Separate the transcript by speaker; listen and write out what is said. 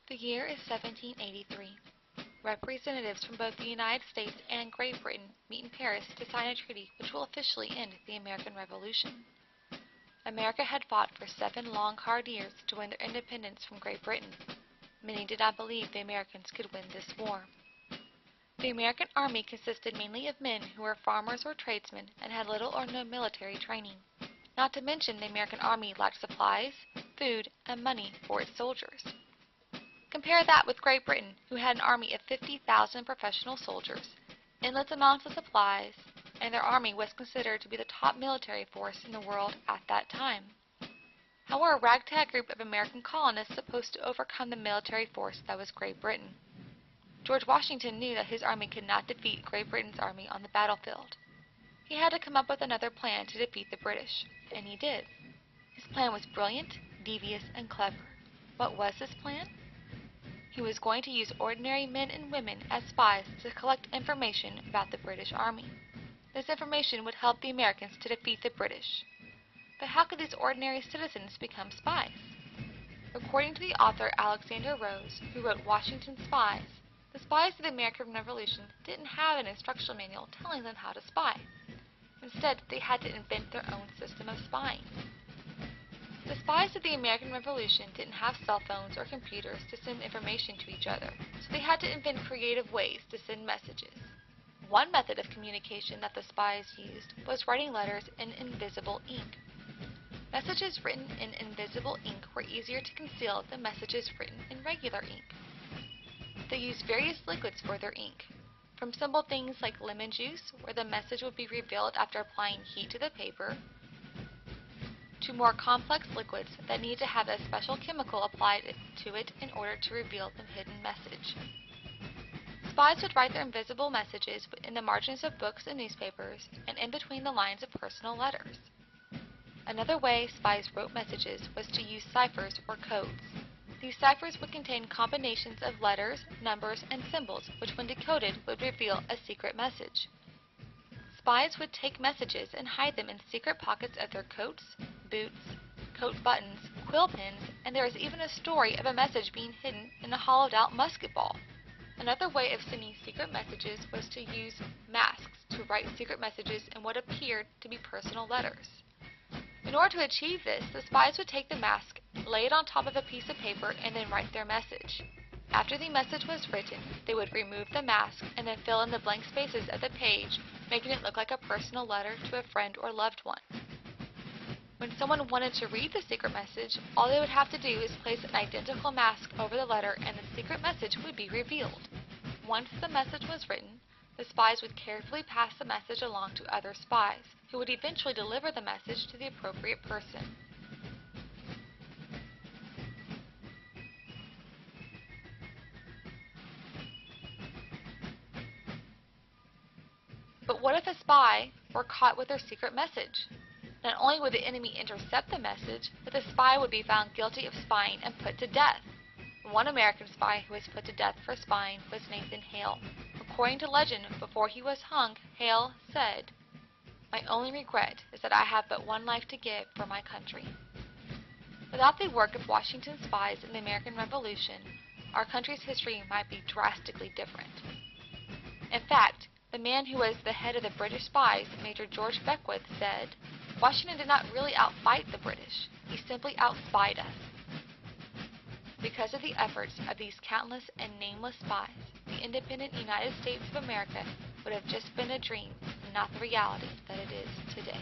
Speaker 1: The year is 1783. Representatives from both the United States and Great Britain meet in Paris to sign a treaty which will officially end the American Revolution. America had fought for 7 long, hard years to win their independence from Great Britain. Many did not believe the Americans could win this war. The American army consisted mainly of men who were farmers or tradesmen and had little or no military training. Not to mention the American army lacked supplies, food, and money for its soldiers. Compare that with Great Britain, who had an army of 50,000 professional soldiers, endless amounts of supplies, and their army was considered to be the top military force in the world at that time. How were a ragtag group of American colonists supposed to overcome the military force that was Great Britain? George Washington knew that his army could not defeat Great Britain's army on the battlefield. He had to come up with another plan to defeat the British, and he did. His plan was brilliant, devious, and clever. What was his plan? He was going to use ordinary men and women as spies to collect information about the British Army. This information would help the Americans to defeat the British. But how could these ordinary citizens become spies? According to the author Alexander Rose, who wrote Washington's Spies, the spies of the American Revolution didn't have an instructional manual telling them how to spy. Instead, they had to invent their own system of spying. The spies of the American Revolution didn't have cell phones or computers to send information to each other, so they had to invent creative ways to send messages. One method of communication that the spies used was writing letters in invisible ink. Messages written in invisible ink were easier to conceal than messages written in regular ink. They used various liquids for their ink, from simple things like lemon juice, where the message would be revealed after applying heat to the paper, to more complex liquids that need to have a special chemical applied to it in order to reveal the hidden message. Spies would write their invisible messages in the margins of books and newspapers and in between the lines of personal letters. Another way spies wrote messages was to use ciphers or codes. These ciphers would contain combinations of letters, numbers, and symbols which, when decoded, would reveal a secret message. Spies would take messages and hide them in secret pockets of their coats, boots, coat buttons, quill pens, and there is even a story of a message being hidden in a hollowed-out musket ball. Another way of sending secret messages was to use masks to write secret messages in what appeared to be personal letters. In order to achieve this, the spies would take the mask, lay it on top of a piece of paper, and then write their message. After the message was written, they would remove the mask and then fill in the blank spaces of the page, making it look like a personal letter to a friend or loved one. When someone wanted to read the secret message, all they would have to do is place an identical mask over the letter and the secret message would be revealed. Once the message was written, the spies would carefully pass the message along to other spies, who would eventually deliver the message to the appropriate person. But what if a spy were caught with their secret message? Not only would the enemy intercept the message, but the spy would be found guilty of spying and put to death. One American spy who was put to death for spying was Nathan Hale. According to legend, before he was hung, Hale said, "My only regret is that I have but one life to give for my country." Without the work of Washington's spies in the American Revolution, our country's history might be drastically different. In fact, the man who was the head of the British spies, Major George Beckwith, said, "Washington did not really outfight the British, he simply outspied us." Because of the efforts of these countless and nameless spies, the independent United States of America would have just been a dream, not the reality that it is today.